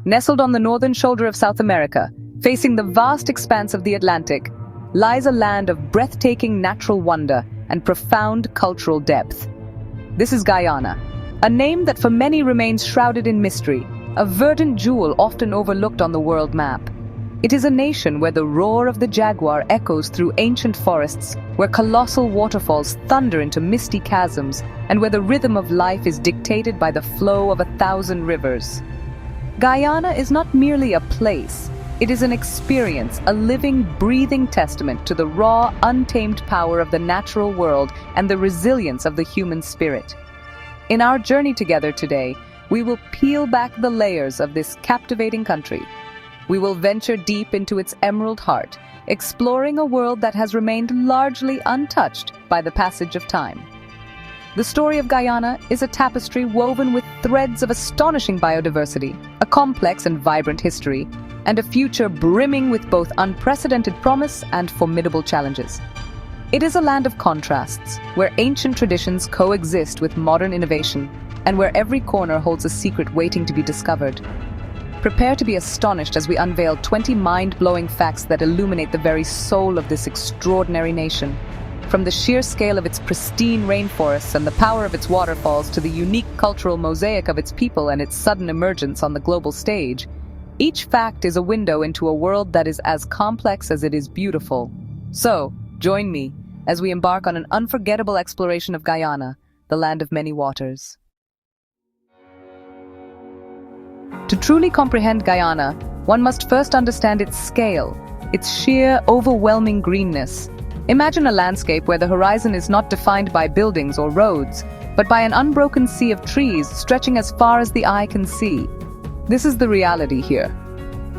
Nestled on the northern shoulder of South America, facing the vast expanse of the Atlantic, lies a land of breathtaking natural wonder and profound cultural depth. This is Guyana, a name that for many remains shrouded in mystery, a verdant jewel often overlooked on the world map. It is a nation where the roar of the jaguar echoes through ancient forests, where colossal waterfalls thunder into misty chasms, and where the rhythm of life is dictated by the flow of 1,000 rivers. Guyana is not merely a place, it is an experience, a living, breathing testament to the raw, untamed power of the natural world and the resilience of the human spirit. In our journey together today, we will peel back the layers of this captivating country. We will venture deep into its emerald heart, exploring a world that has remained largely untouched by the passage of time. The story of Guyana is a tapestry woven with threads of astonishing biodiversity, a complex and vibrant history, and a future brimming with both unprecedented promise and formidable challenges. It is a land of contrasts, where ancient traditions coexist with modern innovation, and where every corner holds a secret waiting to be discovered. Prepare to be astonished as we unveil 20 mind-blowing facts that illuminate the very soul of this extraordinary nation. From the sheer scale of its pristine rainforests and the power of its waterfalls to the unique cultural mosaic of its people and its sudden emergence on the global stage, each fact is a window into a world that is as complex as it is beautiful. So, join me as we embark on an unforgettable exploration of Guyana, the land of many waters. To truly comprehend Guyana, one must first understand its scale, its sheer, overwhelming greenness. Imagine a landscape where the horizon is not defined by buildings or roads, but by an unbroken sea of trees stretching as far as the eye can see. This is the reality here.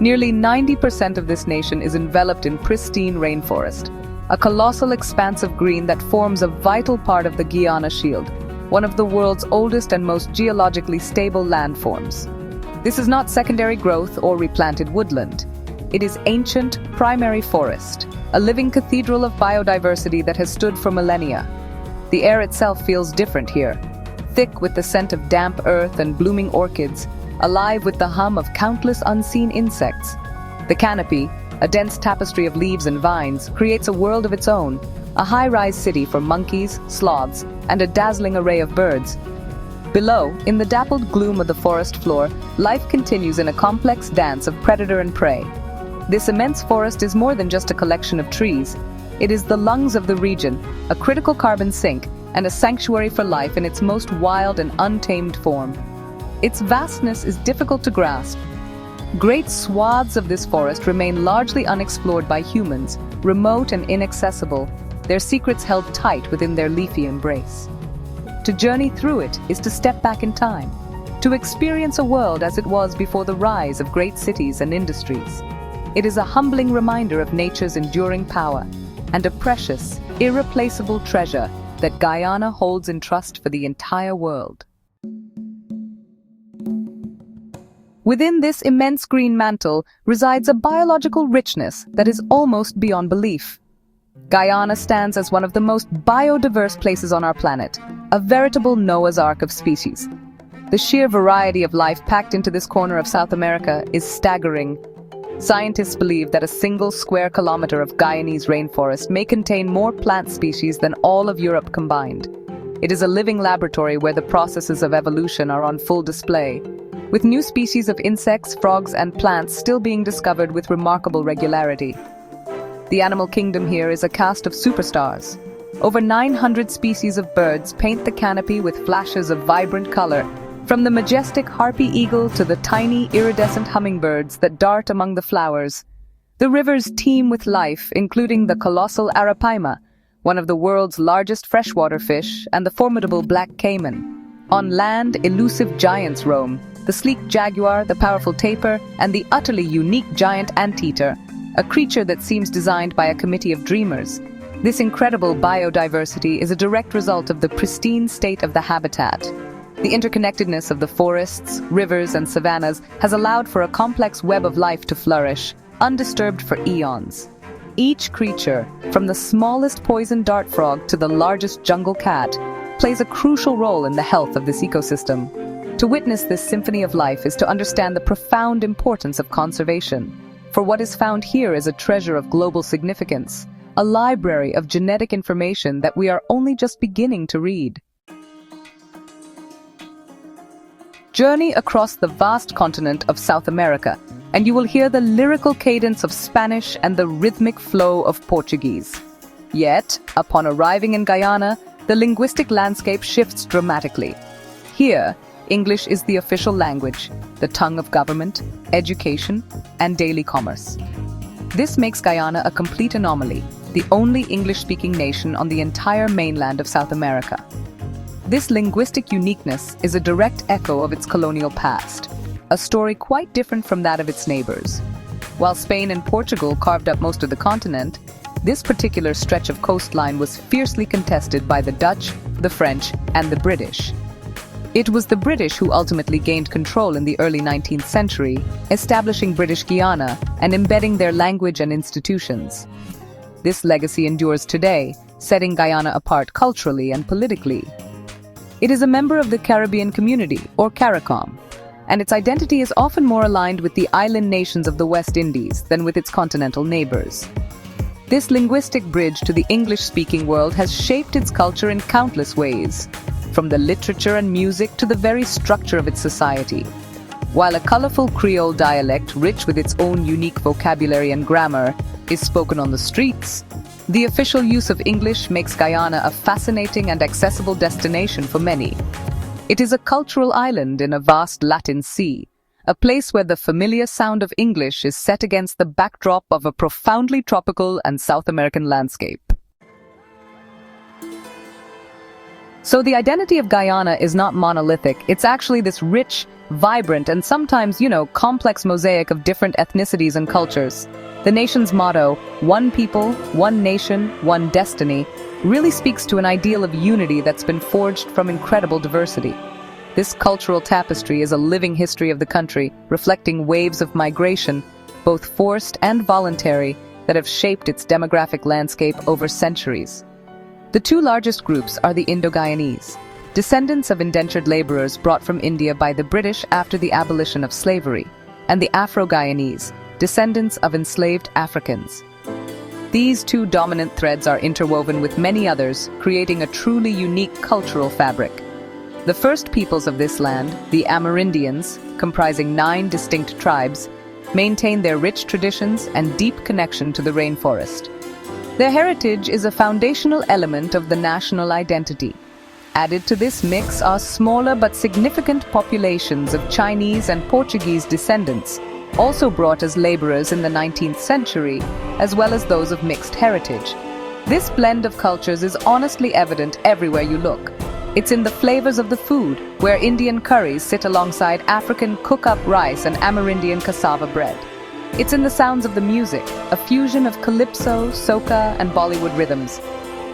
Nearly 90% of this nation is enveloped in pristine rainforest, a colossal expanse of green that forms a vital part of the Guiana Shield, one of the world's oldest and most geologically stable landforms. This is not secondary growth or replanted woodland. It is ancient, primary forest, a living cathedral of biodiversity that has stood for millennia. The air itself feels different here, thick with the scent of damp earth and blooming orchids, alive with the hum of countless unseen insects. The canopy, a dense tapestry of leaves and vines, creates a world of its own, a high-rise city for monkeys, sloths, and a dazzling array of birds. Below, in the dappled gloom of the forest floor, life continues in a complex dance of predator and prey. This immense forest is more than just a collection of trees. It is the lungs of the region, a critical carbon sink, and a sanctuary for life in its most wild and untamed form. Its vastness is difficult to grasp. Great swaths of this forest remain largely unexplored by humans, remote and inaccessible, their secrets held tight within their leafy embrace. To journey through it is to step back in time, to experience a world as it was before the rise of great cities and industries. It is a humbling reminder of nature's enduring power and a precious, irreplaceable treasure that Guyana holds in trust for the entire world. Within this immense green mantle resides a biological richness that is almost beyond belief. Guyana stands as one of the most biodiverse places on our planet, a veritable Noah's Ark of species. The sheer variety of life packed into this corner of South America is staggering. Scientists believe that a single square kilometer of Guyanese rainforest may contain more plant species than all of Europe combined. It is a living laboratory where the processes of evolution are on full display, with new species of insects, frogs, and plants still being discovered with remarkable regularity. The animal kingdom here is a cast of superstars. Over 900 species of birds paint the canopy with flashes of vibrant color, from the majestic harpy eagle to the tiny iridescent hummingbirds that dart among the flowers. The rivers teem with life, including the colossal arapaima, one of the world's largest freshwater fish, and the formidable black caiman. On land, elusive giants roam, the sleek jaguar, the powerful tapir, and the utterly unique giant anteater, a creature that seems designed by a committee of dreamers. This incredible biodiversity is a direct result of the pristine state of the habitat. The interconnectedness of the forests, rivers, and savannas has allowed for a complex web of life to flourish, undisturbed for eons. Each creature, from the smallest poison dart frog to the largest jungle cat, plays a crucial role in the health of this ecosystem. To witness this symphony of life is to understand the profound importance of conservation. For what is found here is a treasure of global significance, a library of genetic information that we are only just beginning to read. Journey across the vast continent of South America, and you will hear the lyrical cadence of Spanish and the rhythmic flow of Portuguese. Yet, upon arriving in Guyana, the linguistic landscape shifts dramatically. Here, English is the official language, the tongue of government, education, and daily commerce. This makes Guyana a complete anomaly, the only English-speaking nation on the entire mainland of South America. This linguistic uniqueness is a direct echo of its colonial past, a story quite different from that of its neighbors. While Spain and Portugal carved up most of the continent, this particular stretch of coastline was fiercely contested by the Dutch, the French, and the British. It was the British who ultimately gained control in the early 19th century, establishing British Guiana and embedding their language and institutions. This legacy endures today, setting Guyana apart culturally and politically. It is a member of the Caribbean Community, or CARICOM, and its identity is often more aligned with the island nations of the West Indies than with its continental neighbors. This linguistic bridge to the English-speaking world has shaped its culture in countless ways, from the literature and music to the very structure of its society. While a colorful Creole dialect, rich with its own unique vocabulary and grammar, is spoken on the streets, the official use of English makes Guyana a fascinating and accessible destination for many. It is a cultural island in a vast Latin sea, a place where the familiar sound of English is set against the backdrop of a profoundly tropical and South American landscape. So the identity of Guyana is not monolithic. It's actually this rich, vibrant, and sometimes, complex mosaic of different ethnicities and cultures. The nation's motto, "One people, one nation, one destiny," really speaks to an ideal of unity that's been forged from incredible diversity. This cultural tapestry is a living history of the country, reflecting waves of migration, both forced and voluntary, that have shaped its demographic landscape over centuries. The two largest groups are the Indo-Guyanese, descendants of indentured laborers brought from India by the British after the abolition of slavery, and the Afro-Guyanese, descendants of enslaved Africans. These two dominant threads are interwoven with many others, creating a truly unique cultural fabric. The first peoples of this land, the Amerindians, comprising 9 distinct tribes, maintain their rich traditions and deep connection to the rainforest. Their heritage is a foundational element of the national identity. Added to this mix are smaller but significant populations of Chinese and Portuguese descendants, also brought as laborers in the 19th century, as well as those of mixed heritage. This blend of cultures is honestly evident everywhere you look. It's in the flavors of the food, where Indian curries sit alongside African cook-up rice and Amerindian cassava bread. It's in the sounds of the music, a fusion of calypso, soca, and Bollywood rhythms.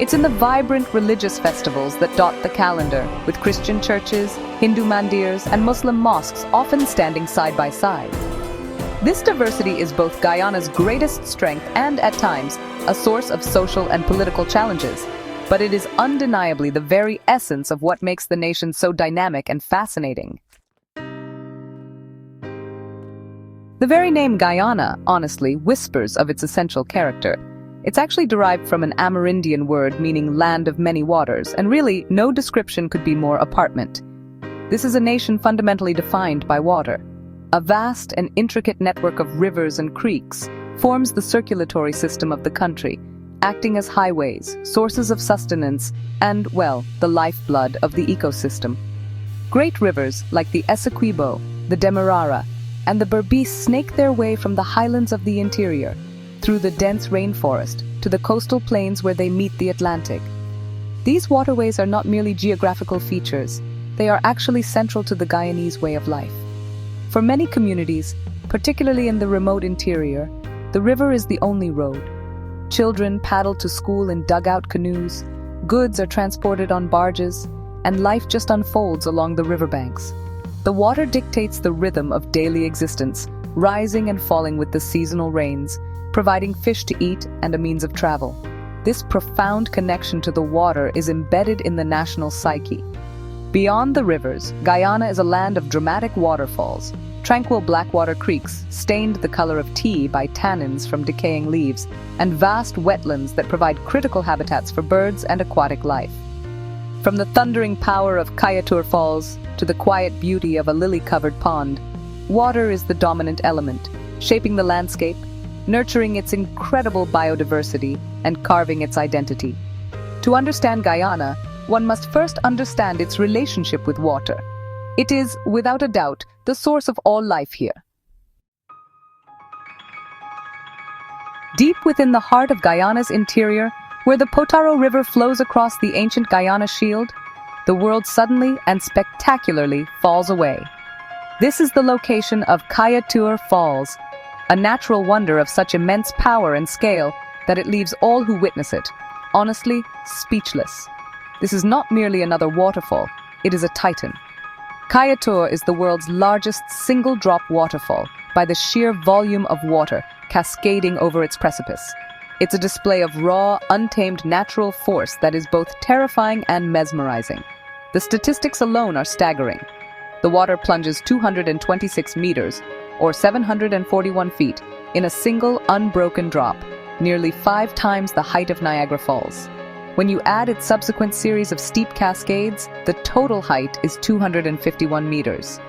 It's in the vibrant religious festivals that dot the calendar, with Christian churches, Hindu mandirs, and Muslim mosques often standing side by side. This diversity is both Guyana's greatest strength and, at times, a source of social and political challenges, but it is undeniably the very essence of what makes the nation so dynamic and fascinating. The very name Guyana, honestly, whispers of its essential character. It's actually derived from an Amerindian word meaning land of many waters, and really, no description could be more apparent. This is a nation fundamentally defined by water. A vast and intricate network of rivers and creeks forms the circulatory system of the country, acting as highways, sources of sustenance, and, well, the lifeblood of the ecosystem. Great rivers like the Essequibo, the Demerara, and the Berbice snake their way from the highlands of the interior, through the dense rainforest, to the coastal plains where they meet the Atlantic. These waterways are not merely geographical features, they are actually central to the Guyanese way of life. For many communities, particularly in the remote interior, the river is the only road. Children paddle to school in dugout canoes, goods are transported on barges, and life just unfolds along the riverbanks. The water dictates the rhythm of daily existence, rising and falling with the seasonal rains, providing fish to eat and a means of travel. This profound connection to the water is embedded in the national psyche. Beyond the rivers, Guyana is a land of dramatic waterfalls. Tranquil blackwater creeks, stained the color of tea by tannins from decaying leaves, and vast wetlands that provide critical habitats for birds and aquatic life. From the thundering power of Kayatur Falls to the quiet beauty of a lily-covered pond, water is the dominant element, shaping the landscape, nurturing its incredible biodiversity, and carving its identity. To understand Guyana, one must first understand its relationship with water. It is, without a doubt, the source of all life here. Deep within the heart of Guyana's interior, where the Potaro River flows across the ancient Guyana Shield, the world suddenly and spectacularly falls away. This is the location of Kayatur Falls, a natural wonder of such immense power and scale that it leaves all who witness it, honestly, speechless. This is not merely another waterfall, it is a titan. Kayatur is the world's largest single-drop waterfall by the sheer volume of water cascading over its precipice. It's a display of raw, untamed natural force that is both terrifying and mesmerizing. The statistics alone are staggering. The water plunges 226 meters, or 741 feet, in a single, unbroken drop, nearly 5 times the height of Niagara Falls. When you add its subsequent series of steep cascades, the total height is 251 meters.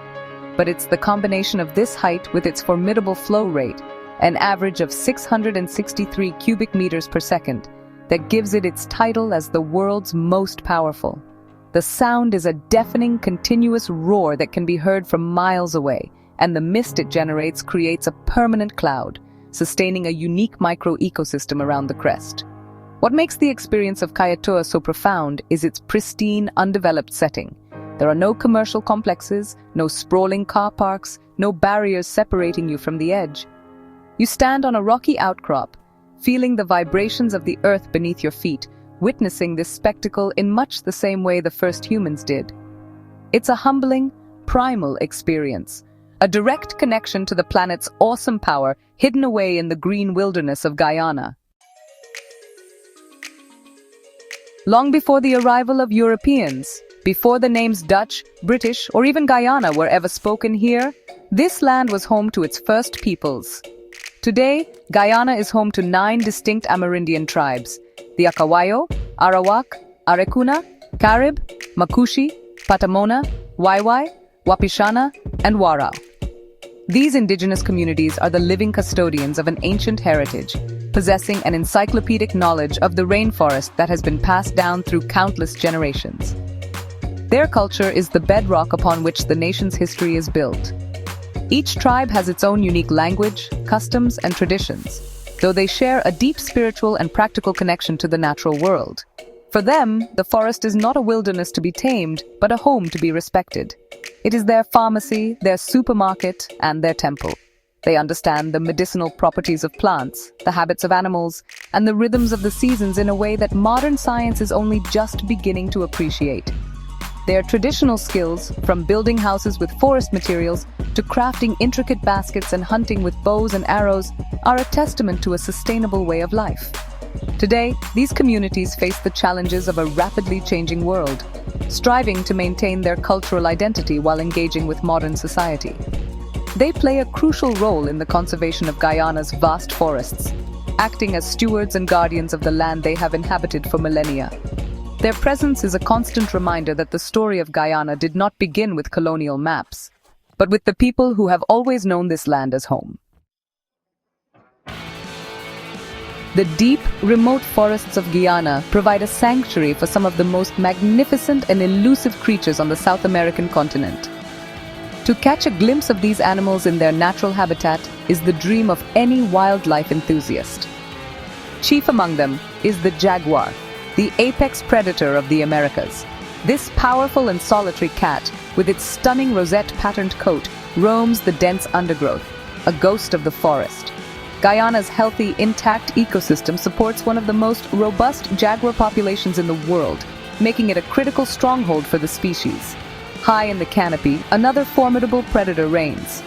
But it's the combination of this height with its formidable flow rate, an average of 663 cubic meters per second, that gives it its title as the world's most powerful. The sound is a deafening, continuous roar that can be heard from miles away, and the mist it generates creates a permanent cloud, sustaining a unique micro-ecosystem around the crest. What makes the experience of Kayatur so profound is its pristine, undeveloped setting. There are no commercial complexes, no sprawling car parks, no barriers separating you from the edge. You stand on a rocky outcrop, feeling the vibrations of the earth beneath your feet, witnessing this spectacle in much the same way the first humans did. It's a humbling, primal experience, a direct connection to the planet's awesome power hidden away in the green wilderness of Guyana. Long before the arrival of Europeans, before the names Dutch, British, or even Guyana were ever spoken here, this land was home to its first peoples. Today, Guyana is home to 9 distinct Amerindian tribes: the Akawayo, Arawak, Arekuna, Carib, Makushi, Patamona, Waiwai, Wapishana, and Warao. These indigenous communities are the living custodians of an ancient heritage, possessing an encyclopedic knowledge of the rainforest that has been passed down through countless generations. Their culture is the bedrock upon which the nation's history is built. Each tribe has its own unique language, customs, and traditions, though they share a deep spiritual and practical connection to the natural world. For them, the forest is not a wilderness to be tamed, but a home to be respected. It is their pharmacy, their supermarket, and their temple. They understand the medicinal properties of plants, the habits of animals, and the rhythms of the seasons in a way that modern science is only just beginning to appreciate. Their traditional skills, from building houses with forest materials to crafting intricate baskets and hunting with bows and arrows, are a testament to a sustainable way of life. Today, these communities face the challenges of a rapidly changing world, striving to maintain their cultural identity while engaging with modern society. They play a crucial role in the conservation of Guyana's vast forests, acting as stewards and guardians of the land they have inhabited for millennia. Their presence is a constant reminder that the story of Guyana did not begin with colonial maps, but with the people who have always known this land as home. The deep, remote forests of Guyana provide a sanctuary for some of the most magnificent and elusive creatures on the South American continent. To catch a glimpse of these animals in their natural habitat is the dream of any wildlife enthusiast. Chief among them is the jaguar, the apex predator of the Americas. This powerful and solitary cat, with its stunning rosette-patterned coat, roams the dense undergrowth, a ghost of the forest. Guyana's healthy, intact ecosystem supports one of the most robust jaguar populations in the world, making it a critical stronghold for the species. High in the canopy, another formidable predator reigns.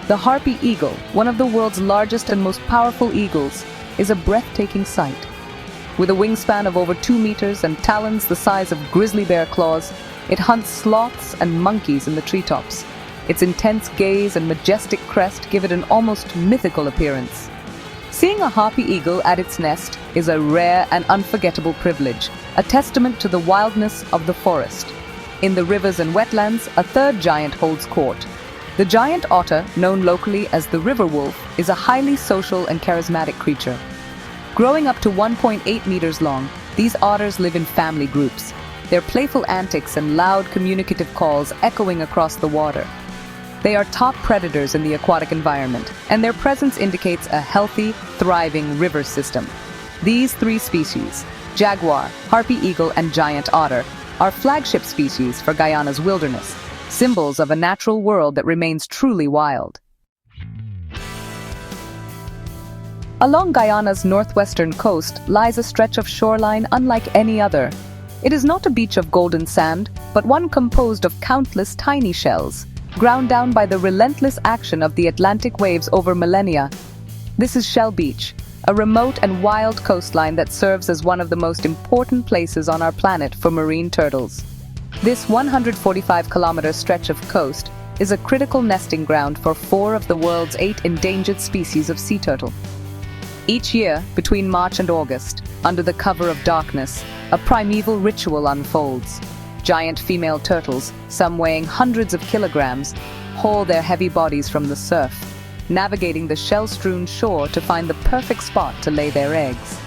The harpy eagle, one of the world's largest and most powerful eagles, is a breathtaking sight. With a wingspan of over 2 meters and talons the size of grizzly bear claws, It hunts sloths and monkeys in the treetops. Its intense gaze and majestic crest give it an almost mythical appearance. Seeing a harpy eagle at its nest is a rare and unforgettable privilege, a testament to the wildness of the forest. In the rivers and wetlands, a third giant holds court. The giant otter, known locally as the river wolf, is a highly social and charismatic creature. Growing up to 1.8 meters long, these otters live in family groups, their playful antics and loud communicative calls echoing across the water. They are top predators in the aquatic environment, and their presence indicates a healthy, thriving river system. These three species, jaguar, harpy eagle, and giant otter, are flagship species for Guyana's wilderness, symbols of a natural world that remains truly wild. Along Guyana's northwestern coast lies a stretch of shoreline unlike any other. It is not a beach of golden sand, but one composed of countless tiny shells, ground down by the relentless action of the Atlantic waves over millennia. This is Shell Beach, a remote and wild coastline that serves as one of the most important places on our planet for marine turtles. This 145-kilometer stretch of coast is a critical nesting ground for 4 of the world's 8 endangered species of sea turtle. Each year, between March and August, under the cover of darkness, a primeval ritual unfolds. Giant female turtles, some weighing hundreds of kilograms, haul their heavy bodies from the surf, navigating the shell-strewn shore to find the perfect spot to lay their eggs.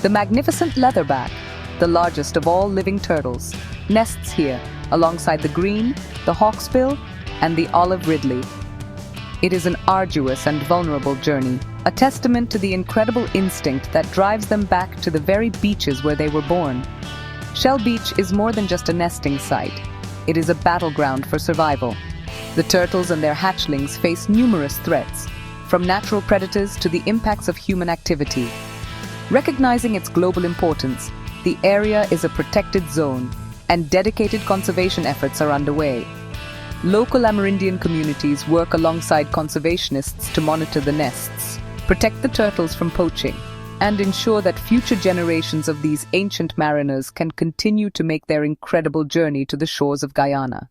The magnificent leatherback, the largest of all living turtles, nests here alongside the green, the hawksbill, and the olive ridley. It is an arduous and vulnerable journey, a testament to the incredible instinct that drives them back to the very beaches where they were born. Shell Beach is more than just a nesting site. It is a battleground for survival. The turtles and their hatchlings face numerous threats, from natural predators to the impacts of human activity. Recognizing its global importance, the area is a protected zone, and dedicated conservation efforts are underway. Local Amerindian communities work alongside conservationists to monitor the nests, protect the turtles from poaching, and ensure that future generations of these ancient mariners can continue to make their incredible journey to the shores of Guyana.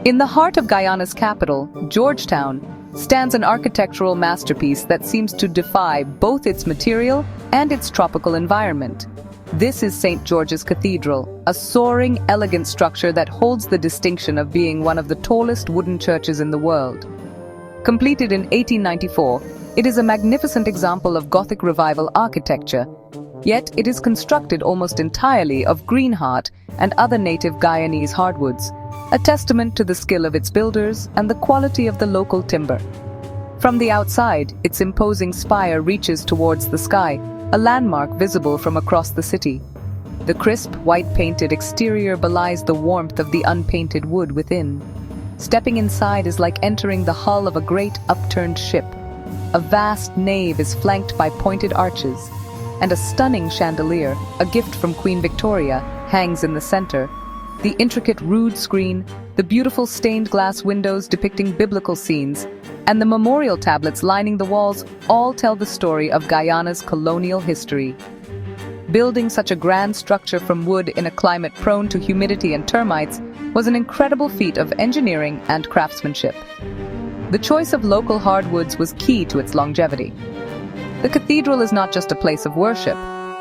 In the heart of Guyana's capital, Georgetown, stands an architectural masterpiece that seems to defy both its material and its tropical environment. This is St. George's Cathedral, a soaring, elegant structure that holds the distinction of being one of the tallest wooden churches in the world. Completed in 1894, it is a magnificent example of Gothic Revival architecture, yet it is constructed almost entirely of greenheart and other native Guyanese hardwoods, a testament to the skill of its builders and the quality of the local timber. From the outside, its imposing spire reaches towards the sky, a landmark visible from across the city. The crisp, white-painted exterior belies the warmth of the unpainted wood within. Stepping inside is like entering the hull of a great upturned ship. A vast nave is flanked by pointed arches, and a stunning chandelier, a gift from Queen Victoria, hangs in the center. The intricate rood screen, the beautiful stained glass windows depicting biblical scenes, and the memorial tablets lining the walls all tell the story of Guyana's colonial history. Building such a grand structure from wood in a climate prone to humidity and termites was an incredible feat of engineering and craftsmanship. The choice of local hardwoods was key to its longevity. The cathedral is not just a place of worship,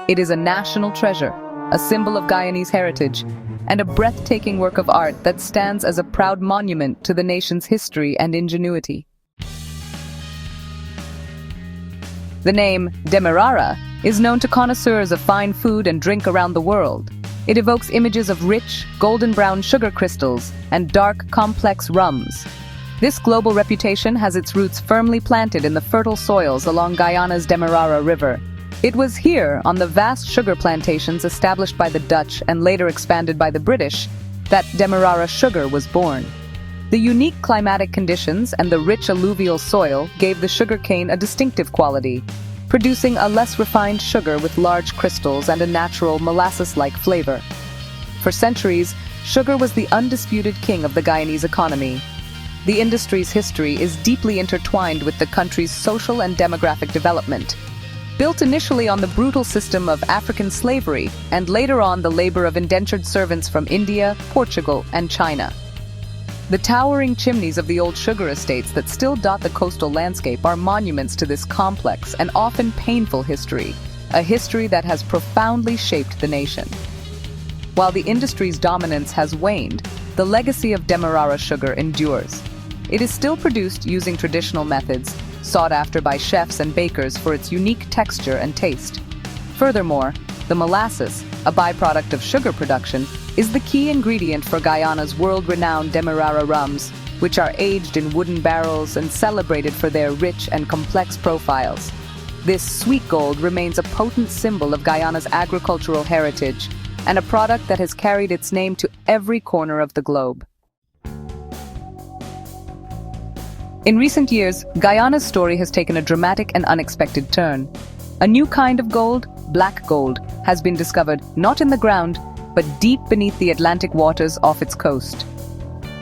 it is a national treasure, a symbol of Guyanese heritage, and a breathtaking work of art that stands as a proud monument to the nation's history and ingenuity. The name Demerara is known to connoisseurs of fine food and drink around the world. It evokes images of rich, golden brown sugar crystals and dark, complex rums. This global reputation has its roots firmly planted in the fertile soils along Guyana's Demerara River. It was here, on the vast sugar plantations established by the Dutch and later expanded by the British, that Demerara sugar was born. The unique climatic conditions and the rich alluvial soil gave the sugarcane a distinctive quality, producing a less refined sugar with large crystals and a natural molasses-like flavor. For centuries, sugar was the undisputed king of the Guyanese economy. The industry's history is deeply intertwined with the country's social and demographic development. Built initially on the brutal system of African slavery and later on the labor of indentured servants from India, Portugal, and China. The towering chimneys of the old sugar estates that still dot the coastal landscape are monuments to this complex and often painful history, a history that has profoundly shaped the nation. While the industry's dominance has waned, the legacy of Demerara sugar endures. It is still produced using traditional methods, sought after by chefs and bakers for its unique texture and taste. Furthermore, the molasses, a byproduct of sugar production, is the key ingredient for Guyana's world-renowned Demerara rums, which are aged in wooden barrels and celebrated for their rich and complex profiles. This sweet gold remains a potent symbol of Guyana's agricultural heritage and a product that has carried its name to every corner of the globe. In recent years, Guyana's story has taken a dramatic and unexpected turn. A new kind of gold, black gold, has been discovered not in the ground, but deep beneath the Atlantic waters off its coast.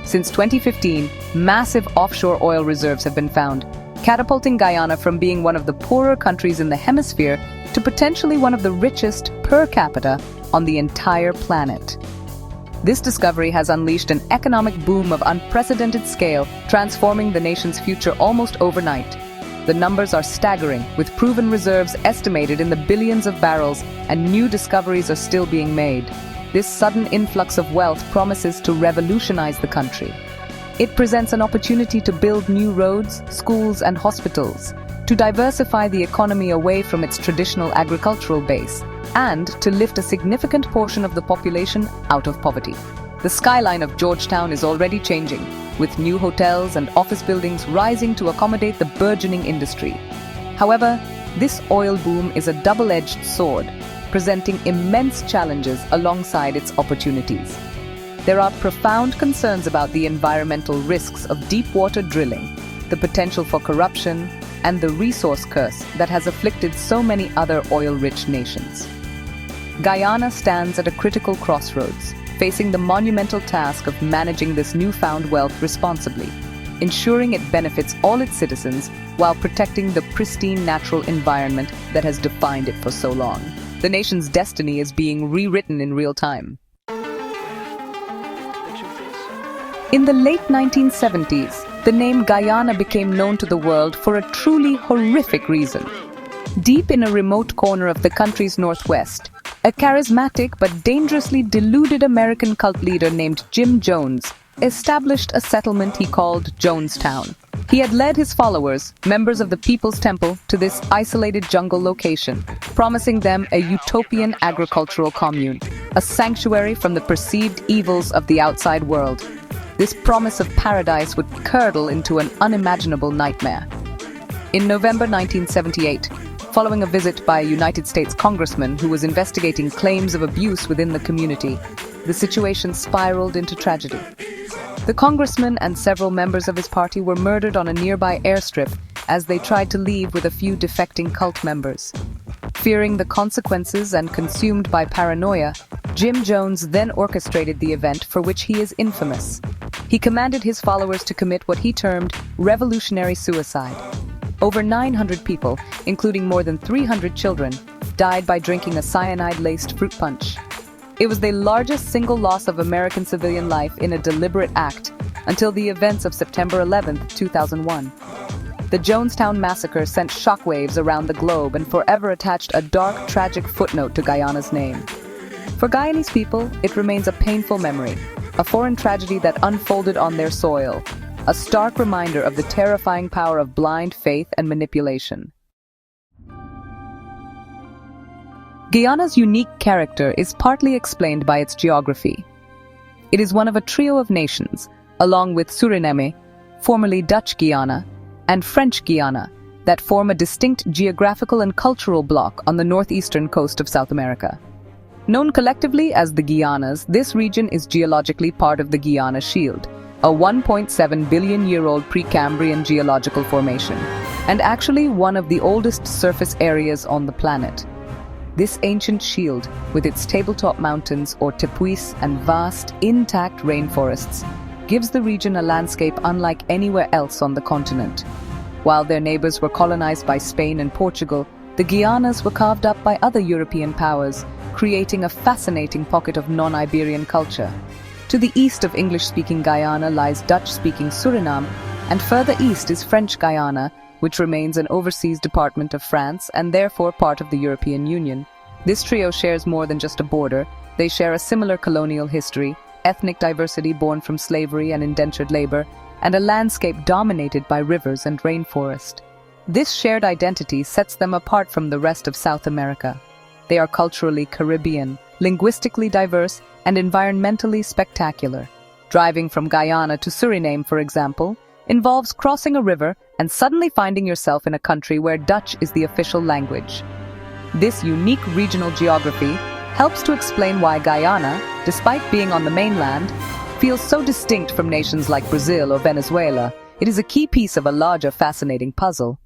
Since 2015, massive offshore oil reserves have been found, catapulting Guyana from being one of the poorer countries in the hemisphere to potentially one of the richest per capita on the entire planet. This discovery has unleashed an economic boom of unprecedented scale, transforming the nation's future almost overnight. The numbers are staggering, with proven reserves estimated in the billions of barrels, and new discoveries are still being made. This sudden influx of wealth promises to revolutionize the country. It presents an opportunity to build new roads, schools, and hospitals, to diversify the economy away from its traditional agricultural base, and to lift a significant portion of the population out of poverty. The skyline of Georgetown is already changing, with new hotels and office buildings rising to accommodate the burgeoning industry. However, this oil boom is a double-edged sword, presenting immense challenges alongside its opportunities. There are profound concerns about the environmental risks of deep-water drilling, the potential for corruption, and the resource curse that has afflicted so many other oil-rich nations. Guyana stands at a critical crossroads, facing the monumental task of managing this newfound wealth responsibly, ensuring it benefits all its citizens while protecting the pristine natural environment that has defined it for so long. The nation's destiny is being rewritten in real time. In the late 1970s, the name Guyana became known to the world for a truly horrific reason. Deep in a remote corner of the country's northwest, a charismatic but dangerously deluded American cult leader named Jim Jones established a settlement he called Jonestown. He had led his followers, members of the People's Temple, to this isolated jungle location, promising them a utopian agricultural commune, a sanctuary from the perceived evils of the outside world. This promise of paradise would curdle into an unimaginable nightmare. In November 1978, following a visit by a United States congressman who was investigating claims of abuse within the community, the situation spiraled into tragedy. The congressman and several members of his party were murdered on a nearby airstrip as they tried to leave with a few defecting cult members. Fearing the consequences and consumed by paranoia, Jim Jones then orchestrated the event for which he is infamous. He commanded his followers to commit what he termed revolutionary suicide. Over 900 people, including more than 300 children, died by drinking a cyanide-laced fruit punch. It was the largest single loss of American civilian life in a deliberate act until the events of September 11, 2001. The Jonestown massacre sent shockwaves around the globe and forever attached a dark, tragic footnote to Guyana's name. For Guyanese people, it remains a painful memory, a foreign tragedy that unfolded on their soil, a stark reminder of the terrifying power of blind faith and manipulation. Guyana's unique character is partly explained by its geography. It is one of a trio of nations, along with Suriname, formerly Dutch Guyana, and French Guiana, that form a distinct geographical and cultural bloc on the northeastern coast of South America. Known collectively as the Guianas, this region is geologically part of the Guiana Shield, a 1.7 billion-year-old Precambrian geological formation, and actually one of the oldest surface areas on the planet. This ancient shield, with its tabletop mountains or tepuis and vast, intact rainforests, gives the region a landscape unlike anywhere else on the continent. While their neighbors were colonized by Spain and Portugal, the Guianas were carved up by other European powers, creating a fascinating pocket of non-Iberian culture. To the east of English-speaking Guyana lies Dutch-speaking Suriname, and further east is French Guyana, which remains an overseas department of France and therefore part of the European Union. This trio shares more than just a border. They share a similar colonial history, ethnic diversity born from slavery and indentured labor, and a landscape dominated by rivers and rainforest. This shared identity sets them apart from the rest of South America. They are culturally Caribbean, linguistically diverse, and environmentally spectacular. Driving from Guyana to Suriname, for example, involves crossing a river and suddenly finding yourself in a country where Dutch is the official language. This unique regional geography helps to explain why Guyana, despite being on the mainland, feels so distinct from nations like Brazil or Venezuela. It is a key piece of a larger, fascinating puzzle.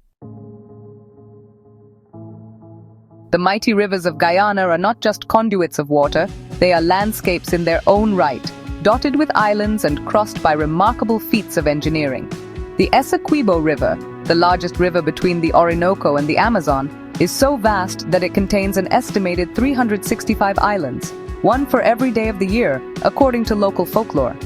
The mighty rivers of Guyana are not just conduits of water, they are landscapes in their own right, dotted with islands and crossed by remarkable feats of engineering. The Essequibo River, the largest river between the Orinoco and the Amazon, is so vast that it contains an estimated 365 islands, one for every day of the year, according to local folklore.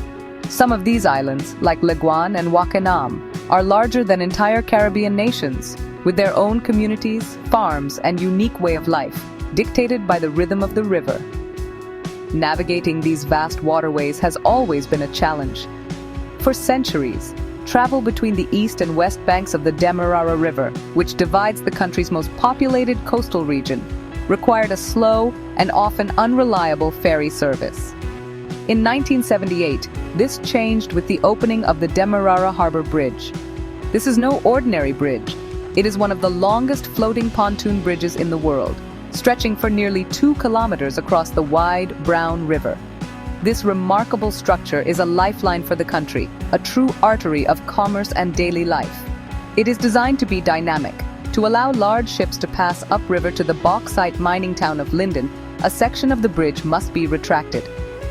Some of these islands, like Leguan and Wakanam, are larger than entire Caribbean nations, with their own communities, farms, and unique way of life, dictated by the rhythm of the river. Navigating these vast waterways has always been a challenge. For centuries, travel between the east and west banks of the Demerara River, which divides the country's most populated coastal region, required a slow and often unreliable ferry service. In 1978, this changed with the opening of the Demerara Harbor Bridge. This is no ordinary bridge. It is one of the longest floating pontoon bridges in the world, stretching for nearly 2 kilometers across the wide, brown river. This remarkable structure is a lifeline for the country, a true artery of commerce and daily life. It is designed to be dynamic. To allow large ships to pass upriver to the bauxite mining town of Linden, a section of the bridge must be retracted.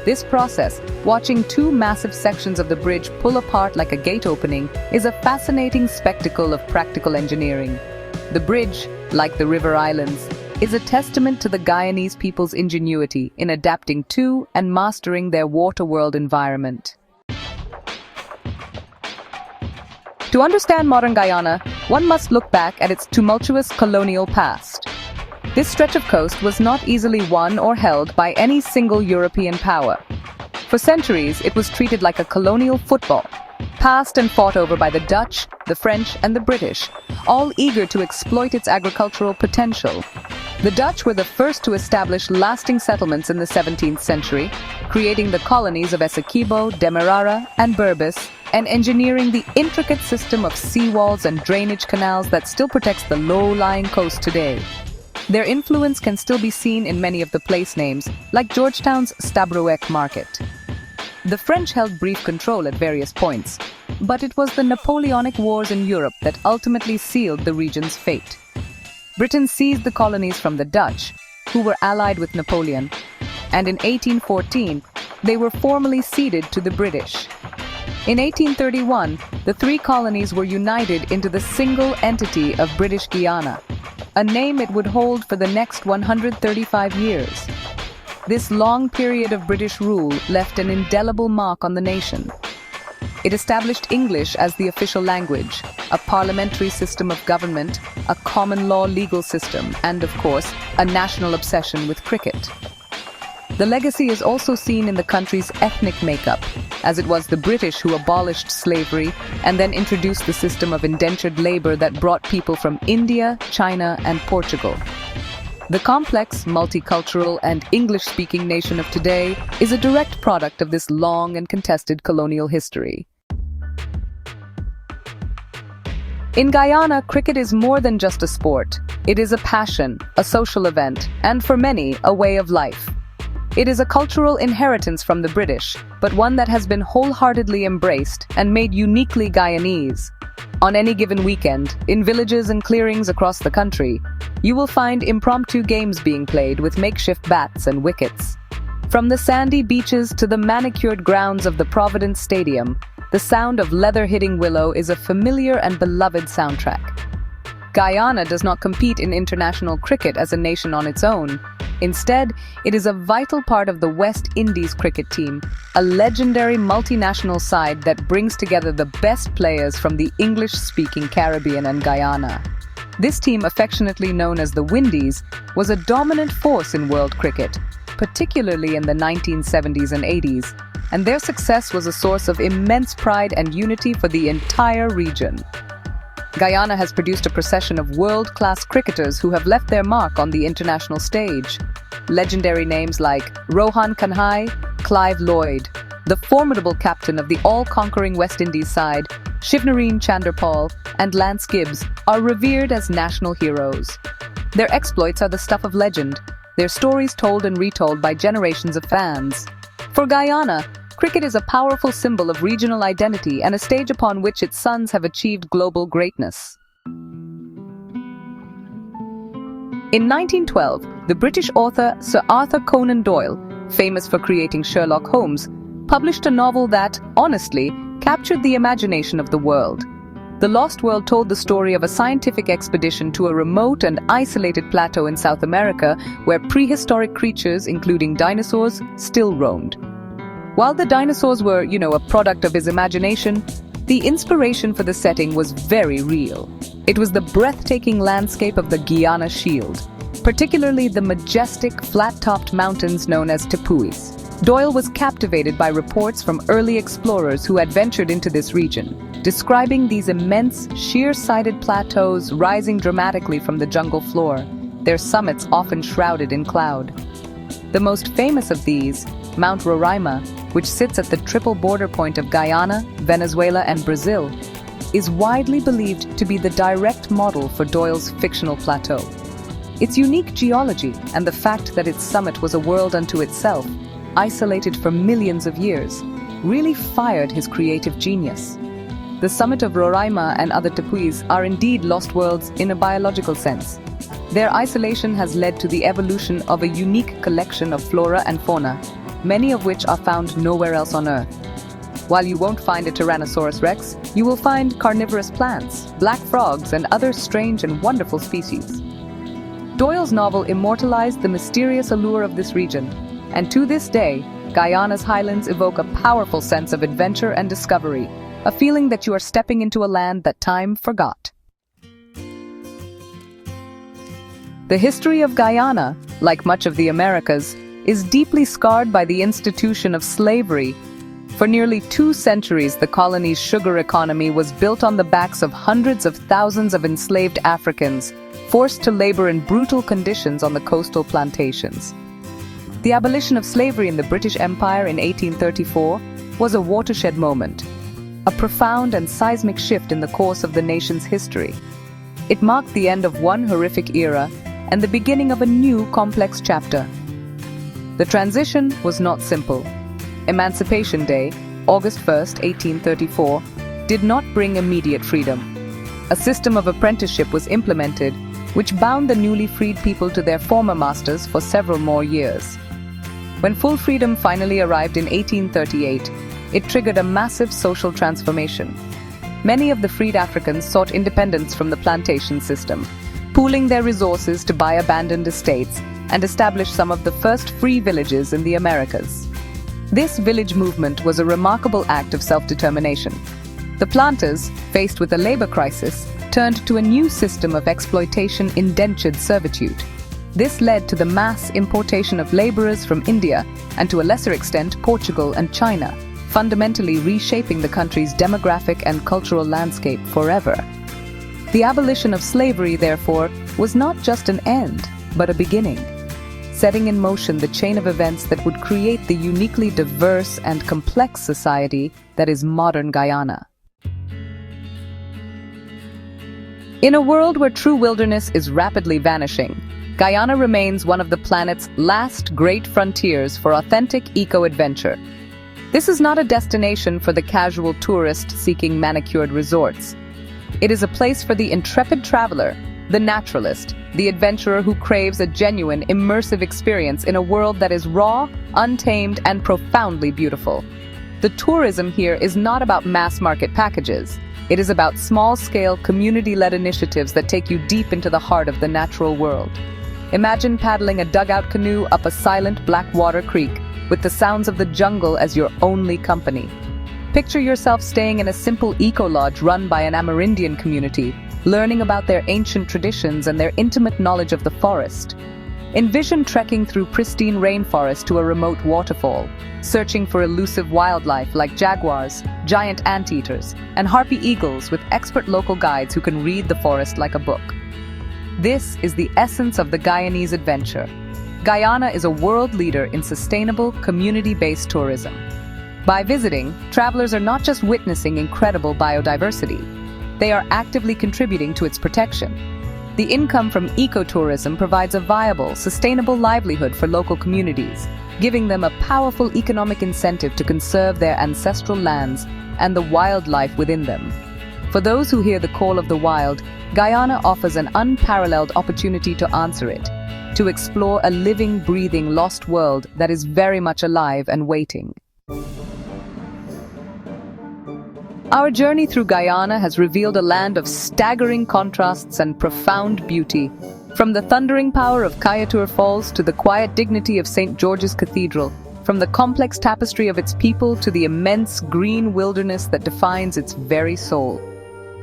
This process, watching 2 massive sections of the bridge pull apart like a gate opening, is a fascinating spectacle of practical engineering. The bridge, like the river islands, is a testament to the Guyanese people's ingenuity in adapting to and mastering their water-world environment. To understand modern Guyana, one must look back at its tumultuous colonial past. This stretch of coast was not easily won or held by any single European power. For centuries, it was treated like a colonial football, passed and fought over by the Dutch, the French, and the British, all eager to exploit its agricultural potential. The Dutch were the first to establish lasting settlements in the 17th century, creating the colonies of Essequibo, Demerara, and Berbice, and engineering the intricate system of seawalls and drainage canals that still protects the low-lying coast today. Their influence can still be seen in many of the place names, like Georgetown's Stabroek Market. The French held brief control at various points, but it was the Napoleonic Wars in Europe that ultimately sealed the region's fate. Britain seized the colonies from the Dutch, who were allied with Napoleon, and in 1814, they were formally ceded to the British. In 1831, the 3 colonies were united into the single entity of British Guiana, a name it would hold for the next 135 years. This long period of British rule left an indelible mark on the nation. It established English as the official language, a parliamentary system of government, a common law legal system, and, of course, a national obsession with cricket. The legacy is also seen in the country's ethnic makeup, as it was the British who abolished slavery and then introduced the system of indentured labor that brought people from India, China, and Portugal. The complex, multicultural, and English-speaking nation of today is a direct product of this long and contested colonial history. In Guyana, cricket is more than just a sport. It is a passion, a social event, and for many, a way of life. It is a cultural inheritance from the British, but one that has been wholeheartedly embraced and made uniquely Guyanese. On any given weekend, in villages and clearings across the country, you will find impromptu games being played with makeshift bats and wickets. From the sandy beaches to the manicured grounds of the Providence Stadium, the sound of leather-hitting willow is a familiar and beloved soundtrack. Guyana does not compete in international cricket as a nation on its own. Instead, it is a vital part of the West Indies cricket team, a legendary multinational side that brings together the best players from the English-speaking Caribbean and Guyana. This team, affectionately known as the Windies, was a dominant force in world cricket, particularly in the 1970s and 80s, and their success was a source of immense pride and unity for the entire region. Guyana has produced a procession of world-class cricketers who have left their mark on the international stage. Legendary names like Rohan Kanhai, Clive Lloyd, the formidable captain of the all-conquering West Indies side, Shivnarine Chanderpaul, and Lance Gibbs are revered as national heroes. Their exploits are the stuff of legend, their stories told and retold by generations of fans. For Guyana, cricket is a powerful symbol of regional identity and a stage upon which its sons have achieved global greatness. In 1912, the British author Sir Arthur Conan Doyle, famous for creating Sherlock Holmes, published a novel that, honestly, captured the imagination of the world. The Lost World told the story of a scientific expedition to a remote and isolated plateau in South America where prehistoric creatures, including dinosaurs, still roamed. While the dinosaurs were, a product of his imagination, the inspiration for the setting was very real. It was the breathtaking landscape of the Guiana Shield, particularly the majestic, flat-topped mountains known as tepuis. Doyle was captivated by reports from early explorers who had ventured into this region, describing these immense, sheer-sided plateaus rising dramatically from the jungle floor, their summits often shrouded in cloud. The most famous of these, Mount Roraima, which sits at the triple border point of Guyana, Venezuela, and Brazil, is widely believed to be the direct model for Doyle's fictional plateau. Its unique geology and the fact that its summit was a world unto itself, isolated for millions of years, really fired his creative genius. The summit of Roraima and other tepuis are indeed lost worlds in a biological sense. Their isolation has led to the evolution of a unique collection of flora and fauna, many of which are found nowhere else on Earth. While you won't find a Tyrannosaurus rex, you will find carnivorous plants, black frogs, and other strange and wonderful species. Doyle's novel immortalized the mysterious allure of this region, and to this day, Guyana's highlands evoke a powerful sense of adventure and discovery, a feeling that you are stepping into a land that time forgot. The history of Guyana, like much of the Americas, is deeply scarred by the institution of slavery. For nearly 2 centuries, the colony's sugar economy was built on the backs of hundreds of thousands of enslaved Africans, forced to labor in brutal conditions on the coastal plantations. The abolition of slavery in the British Empire in 1834 was a watershed moment, a profound and seismic shift in the course of the nation's history. It marked the end of one horrific era and the beginning of a new complex chapter. The transition was not simple. Emancipation Day, August 1, 1834, did not bring immediate freedom. A system of apprenticeship was implemented, which bound the newly freed people to their former masters for several more years. When full freedom finally arrived in 1838, it triggered a massive social transformation. Many of the freed Africans sought independence from the plantation system, pooling their resources to buy abandoned estates and establish some of the first free villages in the Americas. This village movement was a remarkable act of self-determination. The planters, faced with a labor crisis, turned to a new system of exploitation, indentured servitude. This led to the mass importation of laborers from India and, to a lesser extent, Portugal and China, fundamentally reshaping the country's demographic and cultural landscape forever. The abolition of slavery, therefore, was not just an end, but a beginning, setting in motion the chain of events that would create the uniquely diverse and complex society that is modern Guyana. In a world where true wilderness is rapidly vanishing, Guyana remains one of the planet's last great frontiers for authentic eco-adventure. This is not a destination for the casual tourist seeking manicured resorts. It is a place for the intrepid traveler, the naturalist, the adventurer who craves a genuine, immersive experience in a world that is raw, untamed, and profoundly beautiful. The tourism here is not about mass-market packages. It is about small-scale, community-led initiatives that take you deep into the heart of the natural world. Imagine paddling a dugout canoe up a silent Blackwater Creek with the sounds of the jungle as your only company. Picture yourself staying in a simple eco-lodge run by an Amerindian community, learning about their ancient traditions and their intimate knowledge of the forest. Envision trekking through pristine rainforest to a remote waterfall, searching for elusive wildlife like jaguars, giant anteaters, and harpy eagles with expert local guides who can read the forest like a book. This is the essence of the Guyanese adventure. Guyana is a world leader in sustainable, community-based tourism. By visiting, travelers are not just witnessing incredible biodiversity, they are actively contributing to its protection. The income from ecotourism provides a viable, sustainable livelihood for local communities, giving them a powerful economic incentive to conserve their ancestral lands and the wildlife within them. For those who hear the call of the wild, Guyana offers an unparalleled opportunity to answer it, to explore a living, breathing, lost world that is very much alive and waiting. Our journey through Guyana has revealed a land of staggering contrasts and profound beauty. From the thundering power of Kayatur Falls to the quiet dignity of St. George's Cathedral, from the complex tapestry of its people to the immense green wilderness that defines its very soul.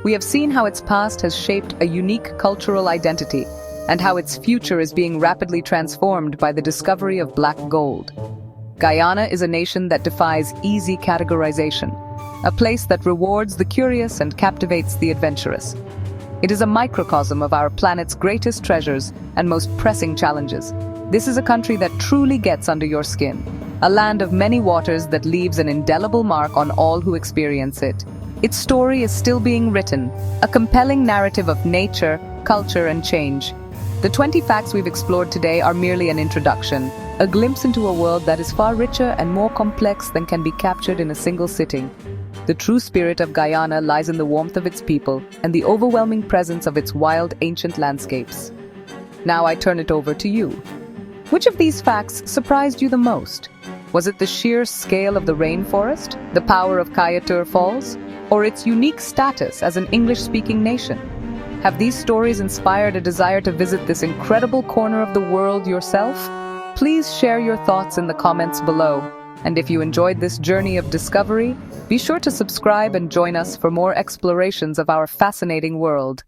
We have seen how its past has shaped a unique cultural identity, and how its future is being rapidly transformed by the discovery of black gold. Guyana is a nation that defies easy categorization, a place that rewards the curious and captivates the adventurous. It is a microcosm of our planet's greatest treasures and most pressing challenges. This is a country that truly gets under your skin, a land of many waters that leaves an indelible mark on all who experience it. Its story is still being written, a compelling narrative of nature, culture, and change. The 20 facts we've explored today are merely an introduction, a glimpse into a world that is far richer and more complex than can be captured in a single sitting. The true spirit of Guyana lies in the warmth of its people and the overwhelming presence of its wild, ancient landscapes. Now I turn it over to you. Which of these facts surprised you the most? Was it the sheer scale of the rainforest, the power of Kayatur Falls, or its unique status as an English-speaking nation? Have these stories inspired a desire to visit this incredible corner of the world yourself? Please share your thoughts in the comments below. And if you enjoyed this journey of discovery, be sure to subscribe and join us for more explorations of our fascinating world.